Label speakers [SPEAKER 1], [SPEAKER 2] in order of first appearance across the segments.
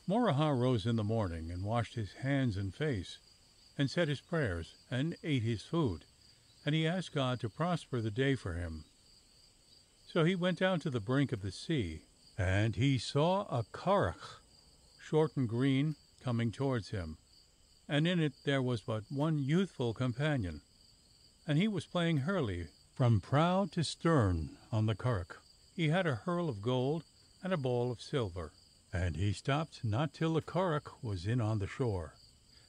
[SPEAKER 1] Morraha rose in the morning and washed his hands and face, and said his prayers, and ate his food, and he asked God to prosper the day for him. So he went down to the brink of the sea, and he saw a curragh, short and green, coming towards him, and in it there was but one youthful companion, and he was playing hurley from prow to stern on the curragh. He had a hurl of gold and a ball of silver, and he stopped not till the curragh was in on the shore,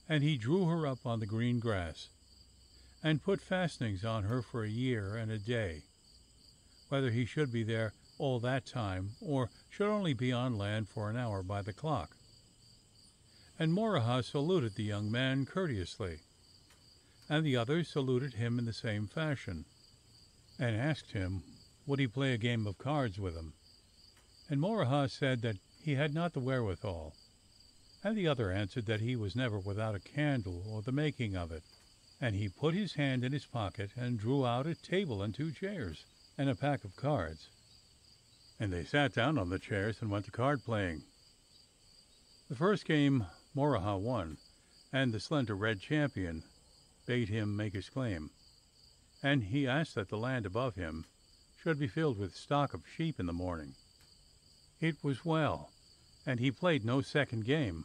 [SPEAKER 1] and he drew her up on the green grass, and put fastenings on her for a year and a day, whether he should be there all that time, or should only be on land for an hour by the clock. And Morraha saluted the young man courteously, and the others saluted him in the same fashion, and asked him would he play a game of cards with him. And Morraha said that he had not the wherewithal, and the other answered that he was never without a candle or the making of it. And he put his hand in his pocket and drew out a table and 2 chairs and a pack of cards, and they sat down on the chairs and went to card playing. The first game Morraha won, and the slender red champion bade him make his claim, and he asked that the land above him should be filled with stock of sheep in the morning. It was well, and he played no second game,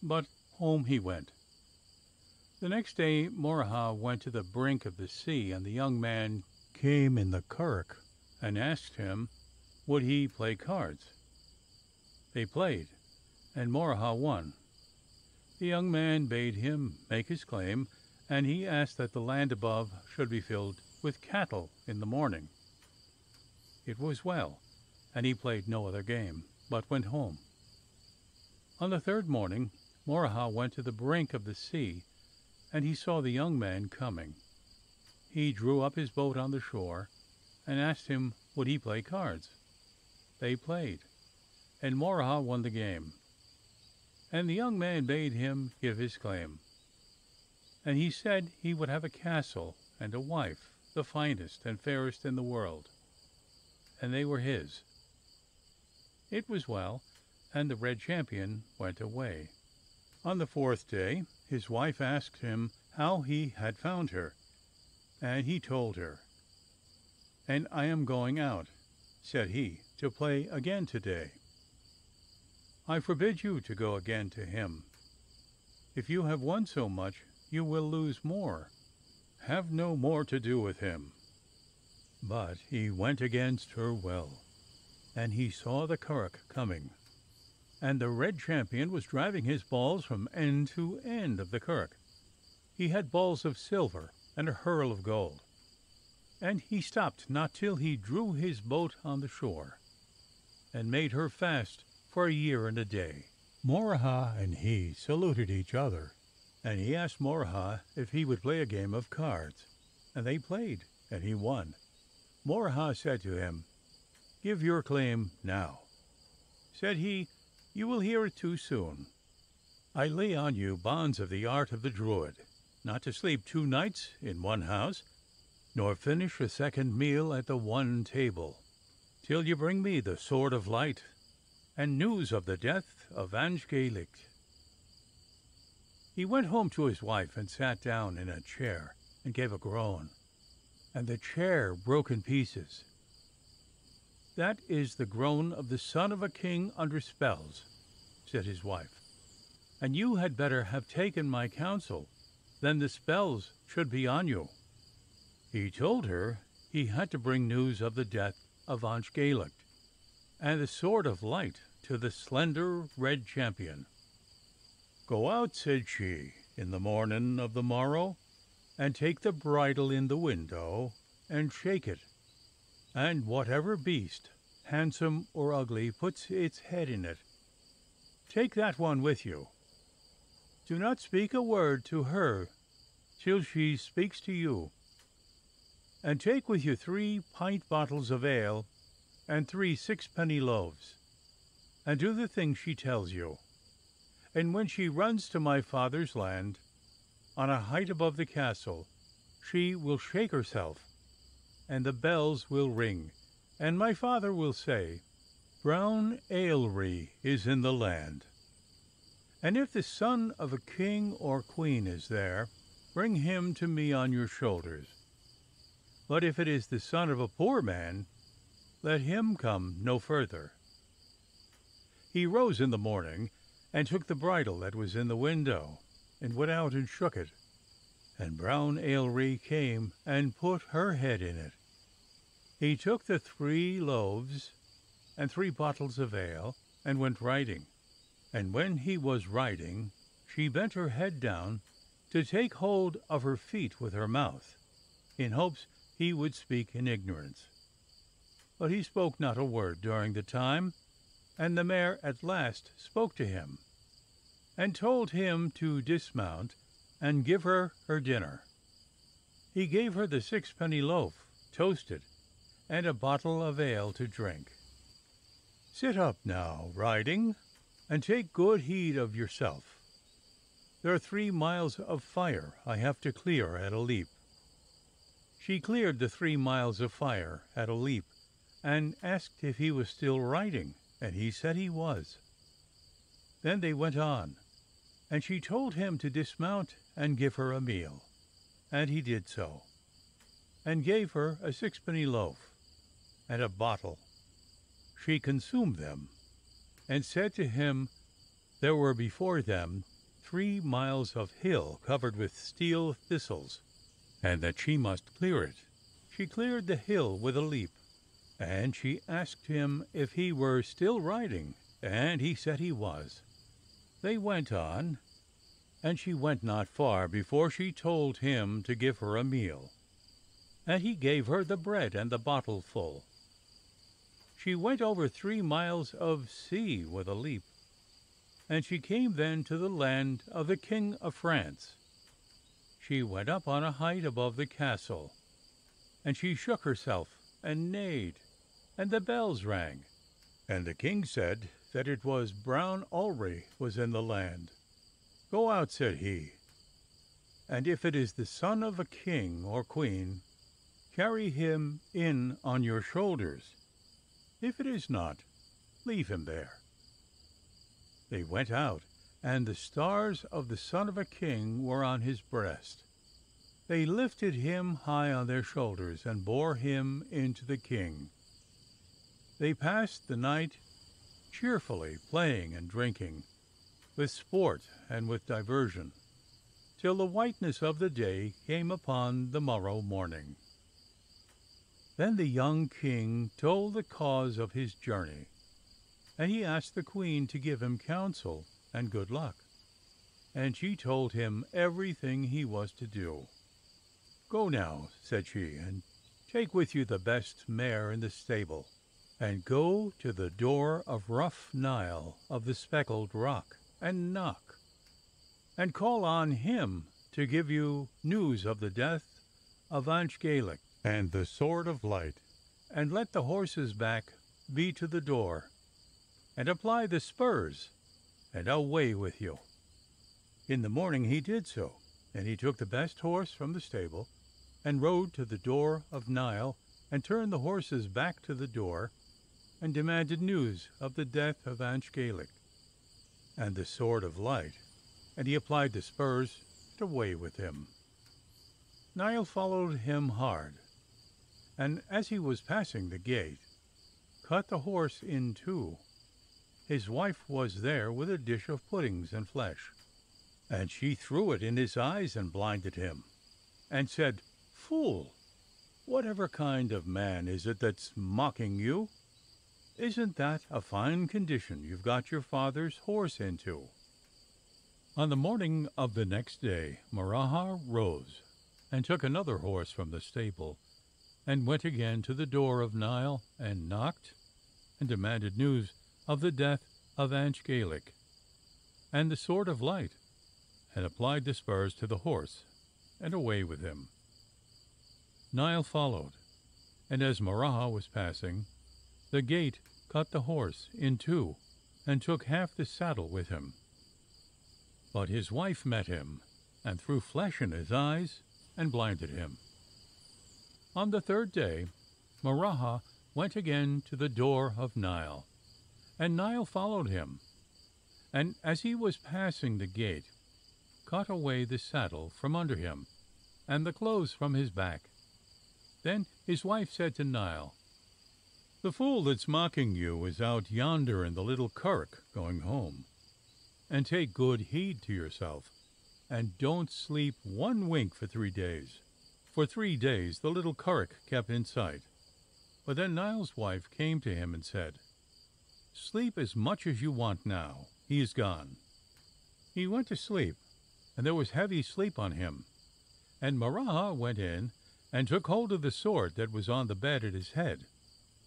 [SPEAKER 1] but home he went. The next day Morraha went to the brink of the sea, and the young man came in the curragh and asked him would he play cards. They played, and Morraha won. The young man bade him make his claim, and he asked that the land above should be filled with cattle in the morning. It was well, and he played no other game, but went home. On the third morning Morraha went to the brink of the sea, and he saw the young man coming. He drew up his boat on the shore, and asked him would he play cards. They played, and Morraha won the game. And the young man bade him give his claim, and he said he would have a castle and a wife, the finest and fairest in the world, and they were his. It was well, and the red champion went away. On the fourth day his wife asked him how he had found her, and he told her. "And I am going out," said he, "to play again today. I forbid you to go again to him. If you have won so much, you will lose more. Have no more to do with him." But he went against her will, and he saw the curragh coming, and the red champion was driving his balls from end to end of the curragh. He had balls of silver and a hurl of gold, and he stopped not till he drew his boat on the shore, and made her fast for a year and a day. Morraha and he saluted each other, and he asked Morraha if he would play a game of cards, and they played, and he won. Morraha said to him, "Give your claim now." Said he, "You will hear it too soon. I lay on you bonds of the art of the Druid, not to sleep 2 nights in one house, nor finish a second meal at the one table, till you bring me the sword of light, and news of the death of Gaelic." He went home to his wife, and sat down in a chair, and gave a groan, and the chair broke in pieces. "That is the groan of the son of a king under spells," said his wife, "and you had better have taken my counsel, then the spells should be on you." He told her he had to bring news of the death of Gaelic, and the sword of light to the slender red champion. "Go out," said she, "in the morning of the morrow, and take the bridle in the window, and shake it, and whatever beast, handsome or ugly, puts its head in it, take that one with you. Do not speak a word to her till she speaks to you, and take with you 3 pint bottles of ale and 3 sixpenny loaves, and do the thing she tells you. And when she runs to my father's land, on a height above the castle, she will shake herself, and the bells will ring, and my father will say, 'Brown Ailry is in the land.' And if the son of a king or queen is there, bring him to me on your shoulders. But if it is the son of a poor man, let him come no further. He rose in the morning, and took the bridle that was in the window, and went out and shook it. And Brown Ailry came and put her head in it. He took the 3 loaves and 3 bottles of ale, and went riding. And when he was riding, she bent her head down to take hold of her feet with her mouth, in hopes he would speak in ignorance. But he spoke not a word during the time, and the mare at last spoke to him, and told him to dismount and give her her dinner. He gave her the 6-penny loaf, toasted, and a bottle of ale to drink. Sit up now, riding, and take good heed of yourself. There are 3 miles of fire I have to clear at a leap. She cleared the 3 miles of fire at a leap, and asked if he was still riding, and he said he was. Then they went on, and she told him to dismount and give her a meal, and he did so, and gave her a 6-penny loaf and a bottle. She consumed them, and said to him there were before them 3 miles of hill covered with steel thistles, and that she must clear it. She cleared the hill with a leap, and she asked him if he were still riding, and he said he was. They went on, and she went not far before she told him to give her a meal, and he gave her the bread and the bottle full. She went over 3 miles of sea with a leap, and she came then to the land of the King of France. She went up on a height above the castle, and she shook herself and neighed, and the bells rang. And the king said that it was Brown Ailry was in the land. Go out, said he, and if it is the son of a king or queen, carry him in on your shoulders. If it is not, leave him there. They went out, and the stars of the son of a king were on his breast. They lifted him high on their shoulders, and bore him into the king. They passed the night cheerfully, playing and drinking, with sport and with diversion, till the whiteness of the day came upon the morrow morning. Then the young king told the cause of his journey, and he asked the queen to give him counsel and good luck, and she told him everything he was to do. Go now, said she, and take with you the best mare in the stable, and go to the door of rough Niall of the speckled rock, and knock, and call on him to give you news of the death of Gaelic and the sword of light, and let the horse's back be to the door, and apply the spurs, and away with you. In the morning he did so, and he took the best horse from the stable, and rode to the door of Niall, and turned the horse's back to the door, and demanded news of the death of Gaelic and the sword of light, and he applied the spurs and away with him. Niall followed him hard, and as he was passing the gate, cut the horse in two. His wife was there with a dish of puddings and flesh, and she threw it in his eyes and blinded him, and said, Fool, whatever kind of man is it that's mocking you? Isn't that a fine condition you've got your father's horse into? On the morning of the next day, Morraha rose and took another horse from the stable, and went again to the door of Niall, and knocked, and demanded news of the death of Gaelic and the sword of light, and applied the spurs to the horse, and away with him. Niall followed, and as Morraha was passing, the gate cut the horse in two, and took half the saddle with him. But his wife met him, and threw flesh in his eyes, and blinded him. On the third day, Morraha went again to the door of Niall, and Niall followed him, and as he was passing the gate, cut away the saddle from under him, and the clothes from his back. Then his wife said to Niall, "The fool that's mocking you is out yonder in the little curragh going home. And take good heed to yourself, and don't sleep one wink for 3 days." For 3 days the little curragh kept in sight. But then Niall's wife came to him and said, "Sleep as much as you want now. He is gone." He went to sleep, and there was heavy sleep on him. And Morraha went in and took hold of the sword that was on the bed at his head.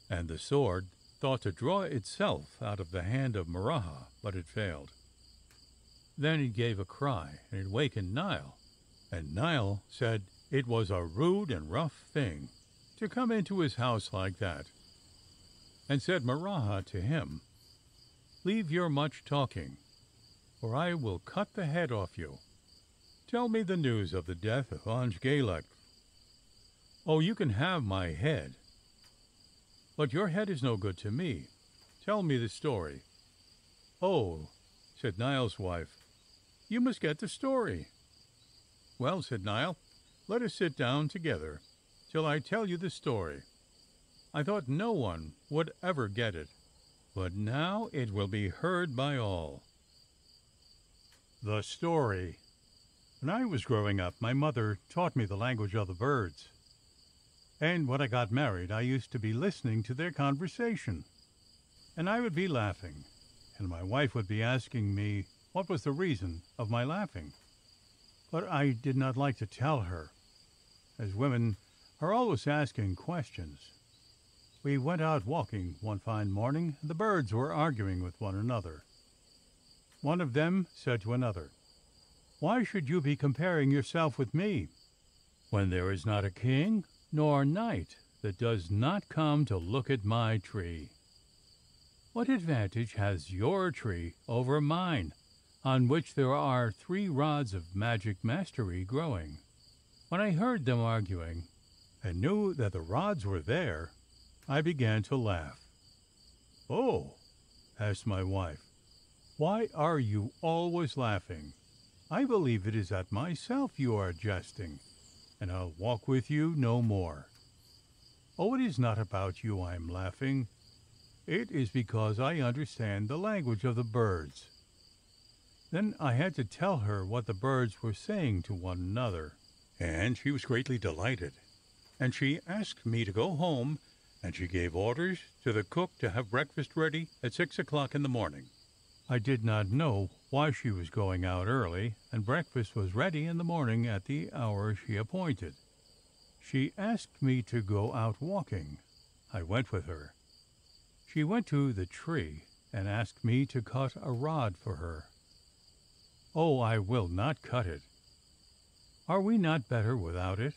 [SPEAKER 1] And the sword thought to draw itself out of the hand of Morraha, but it failed. Then he gave a cry, and it wakened Niall. And Niall said it was a rude and rough thing to come into his house like that. And said Morraha to him, "Leave your much talking, or I will cut the head off you. Tell me the news of the death of Ange Gaelic." "Oh, you can have my head, but your head is no good to me. Tell me the story." "Oh," said Niall's wife, "you must get the story." "Well," said Niall, "let us sit down together till I tell you the story. I thought no one would ever get it, but now it will be heard by all." The story. When I was growing up, my mother taught me the language of the birds. And when I got married, I used to be listening to their conversation. And I would be laughing, and my wife would be asking me what was the reason of my laughing. But I did not like to tell her, as women are always asking questions. We went out walking one fine morning, and the birds were arguing with one another. One of them said to another, "Why should you be comparing yourself with me, when there is not a king nor knight that does not come to look at my tree? What advantage has your tree over mine, on which there are 3 rods of magic mastery growing?" When I heard them arguing, and knew that the rods were there, I began to laugh. "Oh," asked my wife, "why are you always laughing? I believe it is at myself you are jesting, and I'll walk with you no more." "Oh, it is not about you I am laughing. It is because I understand the language of the birds." Then I had to tell her what the birds were saying to one another, and she was greatly delighted. And she asked me to go home, and she gave orders to the cook to have breakfast ready at 6 o'clock in the morning. I did not know why she was going out early, and breakfast was ready in the morning at the hour she appointed. She asked me to go out walking. I went with her. She went to the tree and asked me to cut a rod for her. "Oh, I will not cut it. Are we not better without it?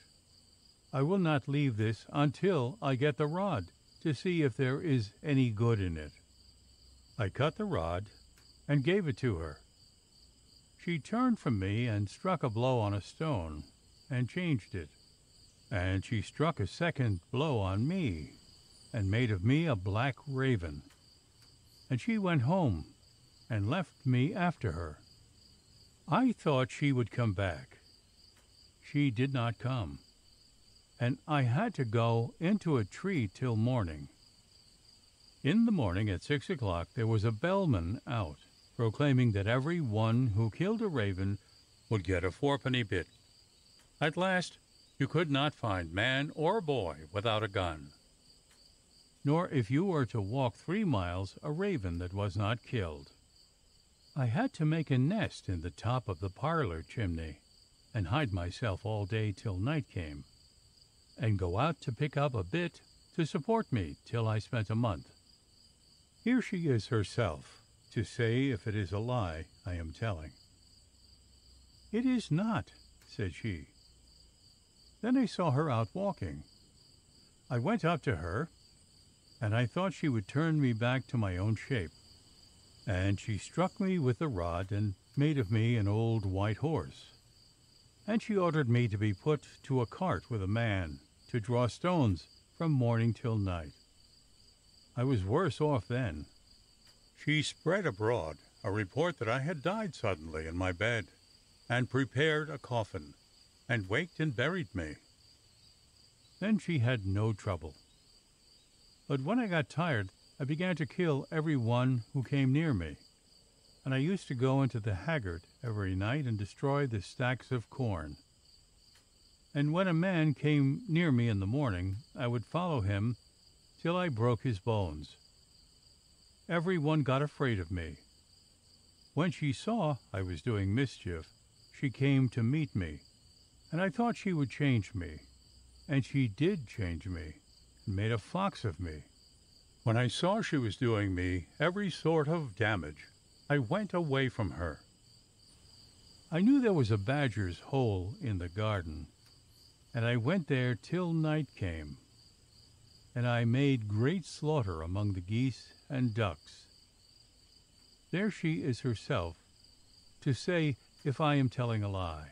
[SPEAKER 1] I will not leave this until I get the rod to see if there is any good in it." I cut the rod and gave it to her. She turned from me and struck a blow on a stone and changed it. And she struck a second blow on me and made of me a black raven. And she went home and left me after her. I thought she would come back. She did not come, and I had to go into a tree till morning. In the morning at 6 o'clock there was a bellman out, proclaiming that every one who killed a raven would get a 4-penny bit. At last you could not find man or boy without a gun, nor if you were to walk 3 miles a raven that was not killed. I had to make a nest in the top of the parlor chimney, and hide myself all day till night came, and go out to pick up a bit to support me till I spent a month. Here she is herself, to say if it is a lie I am telling. "It is not," said she. Then I saw her out walking. I went up to her, and I thought she would turn me back to my own shape. And she struck me with the rod and made of me an old white horse. And she ordered me to be put to a cart with a man to draw stones from morning till night. I was worse off then. She spread abroad a report that I had died suddenly in my bed, and prepared a coffin, and waked and buried me. Then she had no trouble. But when I got tired, I began to kill every one who came near me, and I used to go into the haggard every night and destroy the stacks of corn. And when a man came near me in the morning, I would follow him till I broke his bones. Every one got afraid of me. When she saw I was doing mischief, she came to meet me, and I thought she would change me. And she did change me, and made a fox of me. When I saw she was doing me every sort of damage, I went away from her. I knew there was a badger's hole in the garden, and I went there till night came, and I made great slaughter among the geese and ducks. There she is herself, to say if I am telling a lie.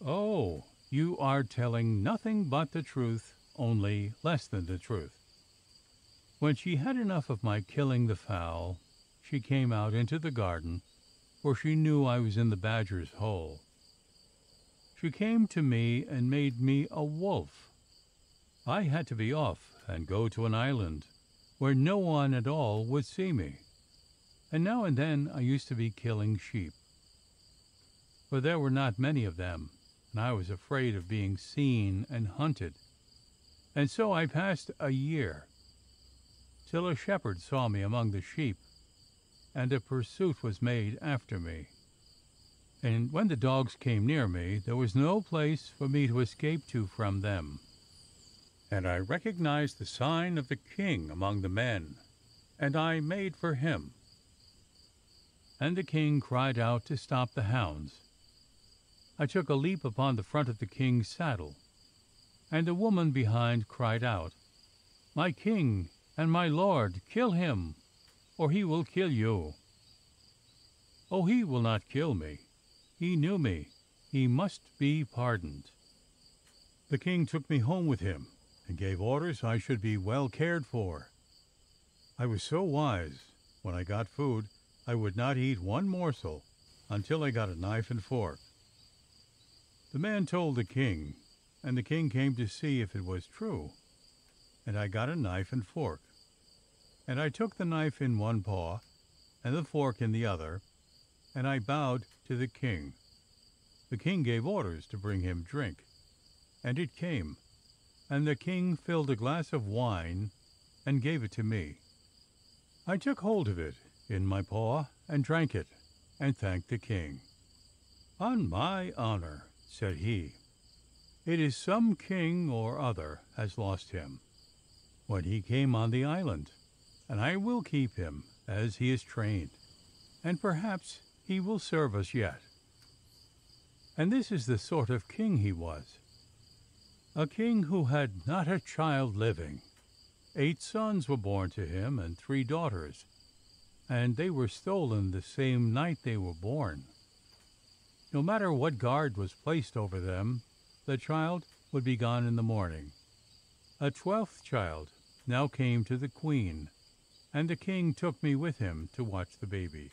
[SPEAKER 1] Oh, you are telling nothing but the truth, only less than the truth. When she had enough of my killing the fowl, she came out into the garden, for she knew I was in the badger's hole. She came to me and made me a wolf. I had to be off and go to an island where no one at all would see me, and now and then I used to be killing sheep, for there were not many of them, and I was afraid of being seen and hunted. And so I passed a year, till a shepherd saw me among the sheep, and a pursuit was made after me. And when the dogs came near me, there was no place for me to escape to from them. And I recognized the sign of the king among the men, and I made for him. And the king cried out to stop the hounds. I took a leap upon the front of the king's saddle, and a woman behind cried out, "My king and my lord, kill him, or he will kill you." "Oh, he will not kill me. He knew me. He must be pardoned." The king took me home with him, and gave orders I should be well cared for. I was so wise, when I got food, I would not eat one morsel until I got a knife and fork. The man told the king, and the king came to see if it was true, and I got a knife and fork. And I took the knife in one paw, and the fork in the other, and I bowed to the king. The king gave orders to bring him drink, and it came, and the king filled a glass of wine and gave it to me. I took hold of it in my paw and drank it, and thanked the king. "On my honor," said he, "it is some king or other has lost him when he came on the island, and I will keep him as he is trained, and perhaps he will serve us yet." And this is the sort of king he was. A king who had not a child living. 8 sons were born to him, and 3 daughters, and they were stolen the same night they were born. No matter what guard was placed over them, the child would be gone in the morning. A 12th child now came to the queen, and the king took me with him to watch the baby.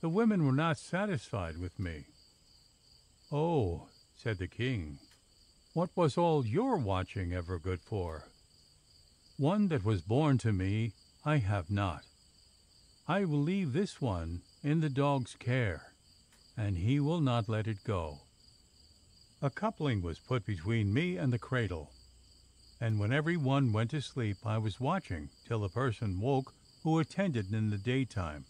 [SPEAKER 1] The women were not satisfied with me. "Oh," said the king, "what was all your watching ever good for? One that was born to me I have not. I will leave this one in the dog's care, and he will not let it go." A coupling was put between me and the cradle, and when every one went to sleep I was watching till the person woke who attended in the daytime.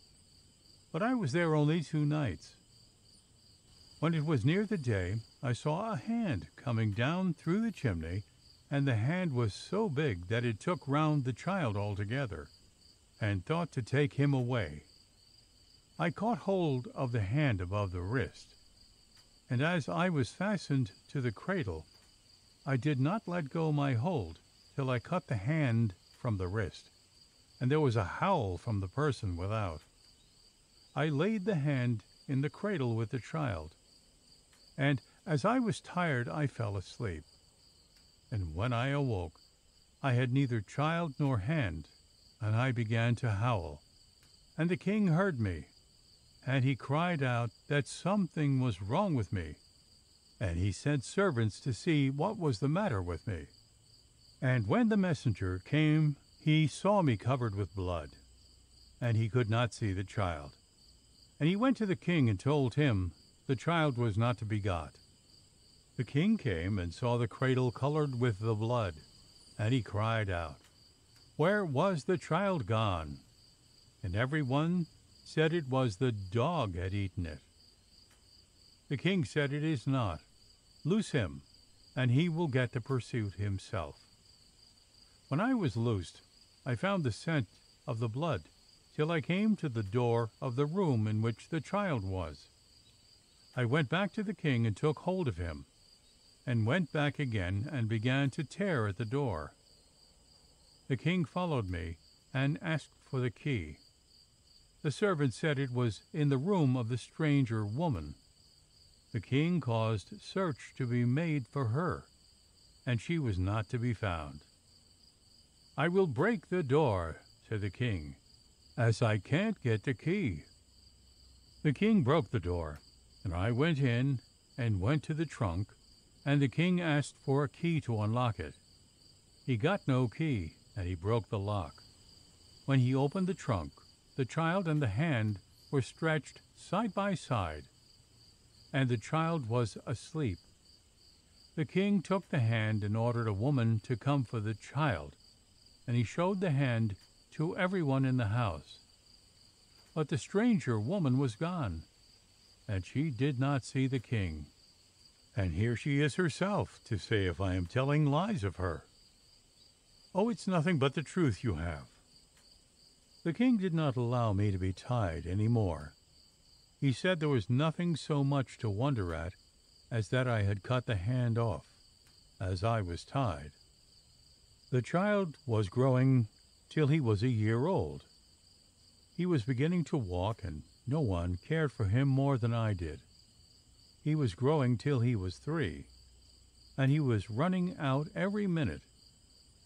[SPEAKER 1] But I was there only 2 nights. When it was near the day, I saw a hand coming down through the chimney, and the hand was so big that it took round the child altogether, and thought to take him away. I caught hold of the hand above the wrist, and as I was fastened to the cradle, I did not let go my hold till I cut the hand from the wrist, and there was a howl from the person without. I laid the hand in the cradle with the child, and as I was tired I fell asleep, and when I awoke I had neither child nor hand, and I began to howl. And the king heard me, and he cried out that something was wrong with me, and he sent servants to see what was the matter with me. And when the messenger came, he saw me covered with blood, and he could not see the child. And he went to the king and told him the child was not to be got. The king came and saw the cradle colored with the blood, and he cried out, "Where was the child gone?" And every one said it was the dog had eaten it. The king said, "It is not. Loose him, and he will get the pursuit himself." When I was loosed, I found the scent of the blood, till I came to the door of the room in which the child was. I went back to the king and took hold of him, and went back again and began to tear at the door. The king followed me and asked for the key. The servant said it was in the room of the stranger woman. The king caused search to be made for her, and she was not to be found. "I will break the door," said the king, "as I can't get the key." The king broke the door, and I went in and went to the trunk, and the king asked for a key to unlock it. He got no key, and he broke the lock. When he opened the trunk, the child and the hand were stretched side by side, and the child was asleep. The king took the hand and ordered a woman to come for the child, and he showed the hand to everyone in the house. But the stranger woman was gone, and she did not see the king. And here she is herself to say if I am telling lies of her. Oh, it's nothing but the truth you have. The king did not allow me to be tied any more. He said there was nothing so much to wonder at as that I had cut the hand off, as I was tied. The child was growing till he was a year old. He was beginning to walk, and no one cared for him more than I did. He was growing till he was 3, and he was running out every minute.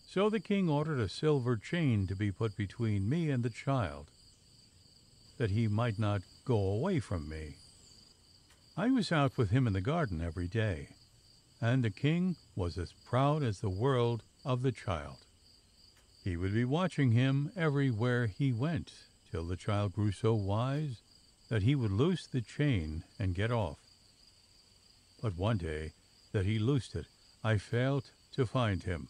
[SPEAKER 1] So the king ordered a silver chain to be put between me and the child, that he might not go away from me. I was out with him in the garden every day, and the king was as proud as the world of the child. He would be watching him everywhere he went, till the child grew so wise that he would loose the chain and get off. But one day that he loosed it, I failed to find him,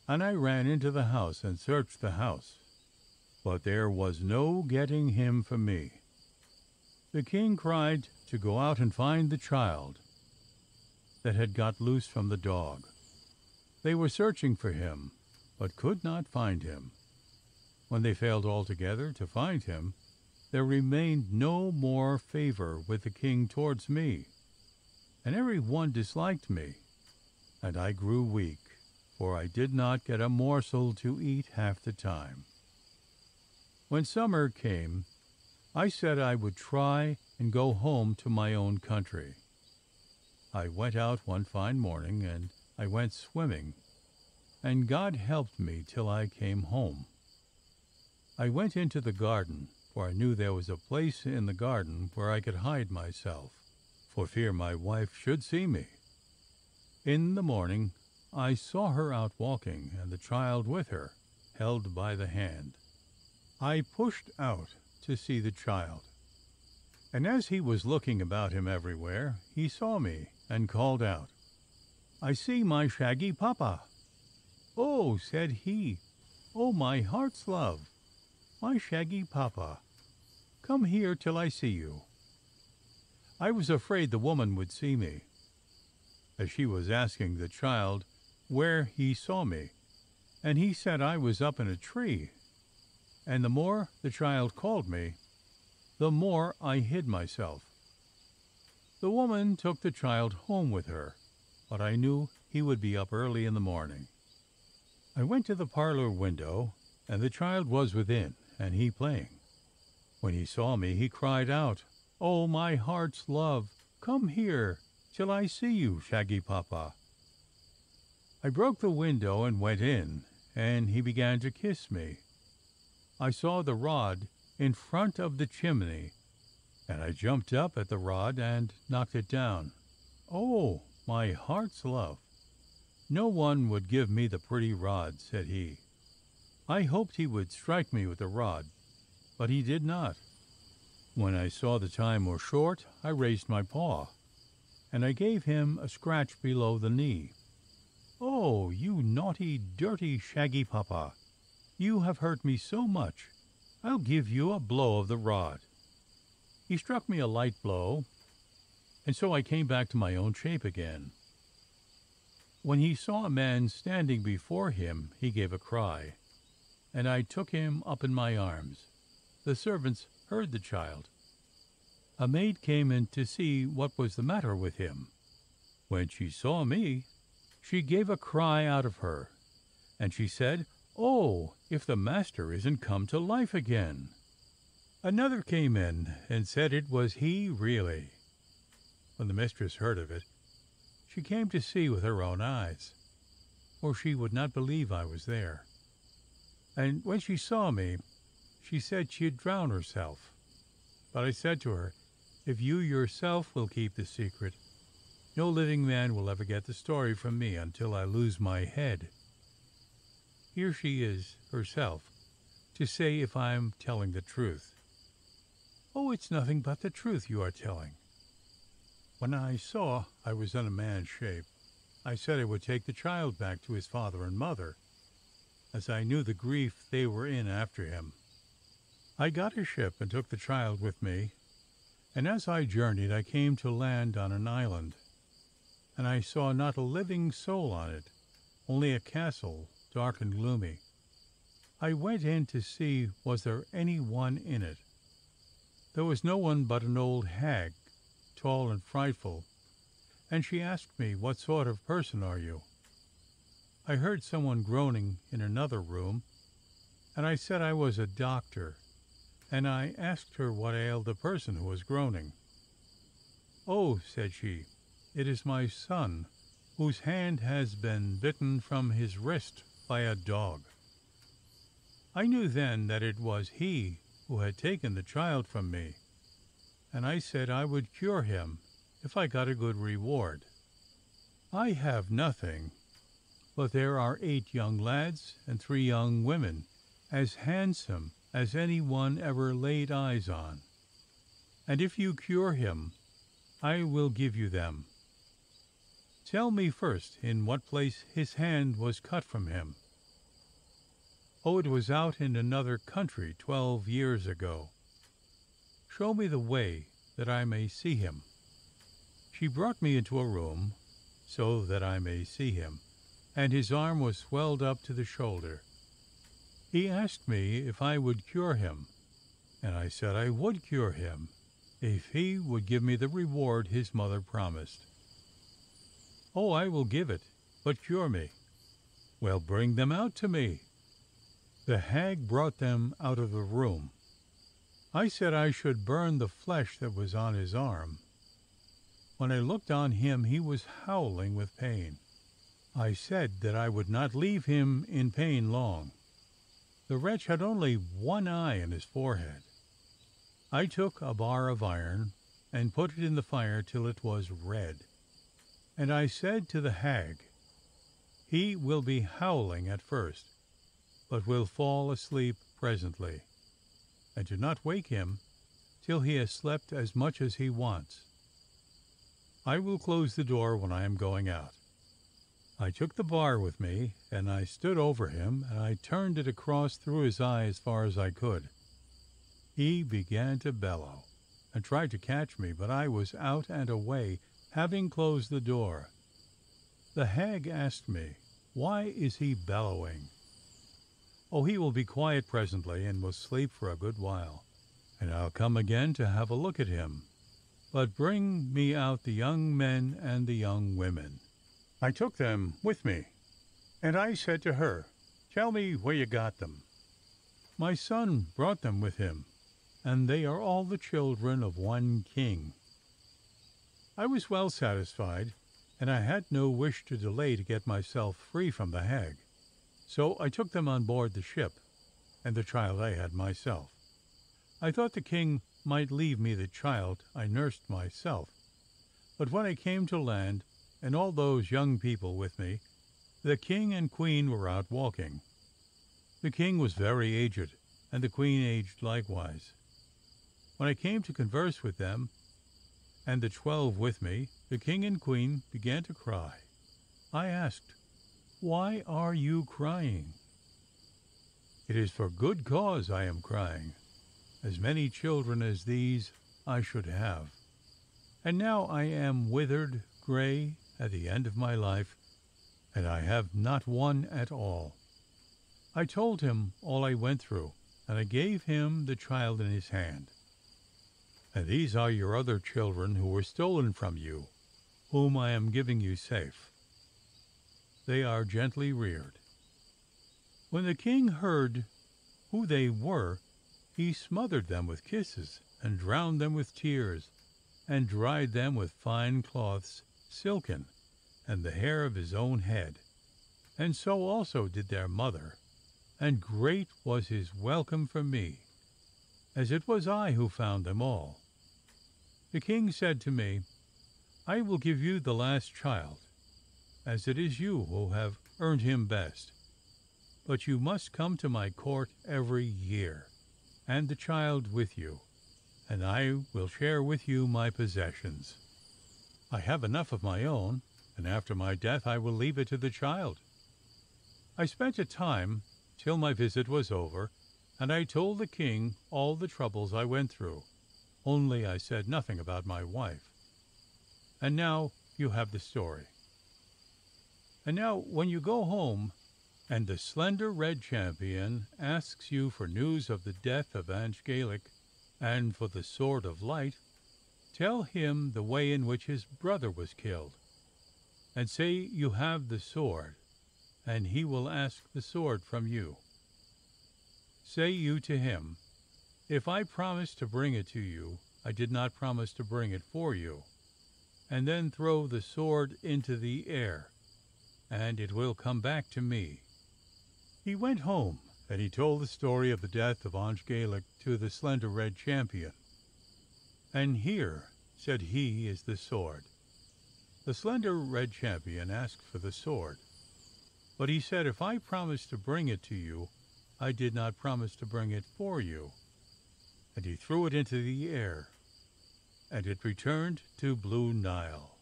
[SPEAKER 1] and I ran into the house and searched the house, but there was no getting him for me. The king cried to go out and find the child that had got loose from the dog. They were searching for him, but could not find him. When they failed altogether to find him, there remained no more favor with the king towards me, and every one disliked me, and I grew weak, for I did not get a morsel to eat half the time. When summer came, I said I would try and go home to my own country. I went out one fine morning, and I went swimming, and God helped me till I came home. I went into the garden, for I knew there was a place in the garden where I could hide myself, for fear my wife should see me. In the morning I saw her out walking, and the child with her, held by the hand. I pushed out to see the child, and as he was looking about him everywhere, he saw me and called out, "I see my shaggy papa." "Oh," said he, "oh, my heart's love, my shaggy papa, come here till I see you." I was afraid the woman would see me, as she was asking the child where he saw me, and he said I was up in a tree, and the more the child called me, the more I hid myself. The woman took the child home with her, but I knew he would be up early in the morning. I went to the parlor window, and the child was within, and he playing. When he saw me, he cried out, "Oh, my heart's love, come here till I see you, shaggy papa." I broke the window and went in, and he began to kiss me. I saw the rod in front of the chimney, and I jumped up at the rod and knocked it down. Oh, my heart's love! No one would give me the pretty rod, said he. I hoped he would strike me with the rod, but he did not. When I saw the time was short, I raised my paw, and I gave him a scratch below the knee. Oh, you naughty, dirty, shaggy papa! You have hurt me so much. I'll give you a blow of the rod. He struck me a light blow, and so I came back to my own shape again. When he saw a man standing before him, he gave a cry, and I took him up in my arms. The servants heard the child. A maid came in to see what was the matter with him. When she saw me, she gave a cry out of her, and she said, "Oh, if the master isn't come to life again!" Another came in and said it was he really. When the mistress heard of it, she came to see with her own eyes, for she would not believe I was there. And when she saw me, she said she'd drown herself. But I said to her, "If you yourself will keep the secret, no living man will ever get the story from me until I lose my head." Here she is herself, to say if I'm telling the truth. Oh, it's nothing but the truth you are telling. When I saw I was in a man's shape, I said I would take the child back to his father and mother, as I knew the grief they were in after him. I got a ship and took the child with me, and as I journeyed I came to land on an island, and I saw not a living soul on it, only a castle, dark and gloomy. I went in to see was there any one in it. There was no one but an old hag, tall and frightful, and she asked me, "What sort of person are you?" I heard someone groaning in another room, and I said I was a doctor, and I asked her what ailed the person who was groaning. "Oh," said she, "it is my son, whose hand has been bitten from his wrist by a dog." I knew then that it was he who had taken the child from me, and I said I would cure him if I got a good reward. I have nothing, but there are 8 young lads and 3 young women, as handsome as any one ever laid eyes on, and if you cure him, I will give you them. Tell me first in what place his hand was cut from him." "Oh, it was out in another country 12 years ago." "Show me the way that I may see him." She brought me into a room so that I may see him, and his arm was swelled up to the shoulder. He asked me if I would cure him, and I said I would cure him if he would give me the reward his mother promised. "Oh, I will give it, but cure me." "Well, bring them out to me." The hag brought them out of the room. I said I should burn the flesh that was on his arm. When I looked on him, he was howling with pain. I said that I would not leave him in pain long. The wretch had only one eye in his forehead. I took a bar of iron and put it in the fire till it was red. And I said to the hag, "He will be howling at first, but will fall asleep presently, and do not wake him till he has slept as much as he wants. I will close the door when I am going out." I took the bar with me, and I stood over him, and I turned it across through his eye as far as I could. He began to bellow, and tried to catch me, but I was out and away, having closed the door. The hag asked me, "Why is he bellowing?" "Oh, he will be quiet presently, and will sleep for a good while, and I'll come again to have a look at him. But bring me out the young men and the young women." I took them with me, and I said to her, "Tell me where you got them." "My son brought them with him, and they are all the children of one king." I was well satisfied, and I had no wish to delay to get myself free from the hag. So I took them on board the ship, and the child I had myself. I thought the king might leave me the child I nursed myself, but when I came to land, and all those young people with me, the king and queen were out walking. The king was very aged, and the queen aged likewise. When I came to converse with them, and the 12 with me, the king and queen began to cry. I asked, "Why are you crying?" "It is for good cause I am crying. As many children as these I should have. And now I am withered, gray, at the end of my life, and I have not one at all." I told him all I went through, and I gave him the child in his hand. "And these are your other children who were stolen from you, whom I am giving you safe. They are gently reared." When the king heard who they were, he smothered them with kisses, and drowned them with tears, and dried them with fine cloths, silken, and the hair of his own head. And so also did their mother. And great was his welcome for me, as it was I who found them all. The king said to me, "I will give you the last child, as it is you who have earned him best. But you must come to my court every year, and the child with you, and I will share with you my possessions. I have enough of my own, and after my death I will leave it to the child." I spent a time till my visit was over, and I told the king all the troubles I went through, only I said nothing about my wife. And now you have the story. And now when you go home, and the slender red champion asks you for news of the death of Angelic and for the sword of light, tell him the way in which his brother was killed, and say you have the sword, and he will ask the sword from you. Say you to him, "If I promised to bring it to you, I did not promise to bring it for you," and then throw the sword into the air, and it will come back to me. He went home, and he told the story of the death of Angelic to the slender red champion. "And here," said he, "is the sword." The slender red champion asked for the sword, but he said, "If I promised to bring it to you, I did not promise to bring it for you." And he threw it into the air, and it returned to Blue Nile.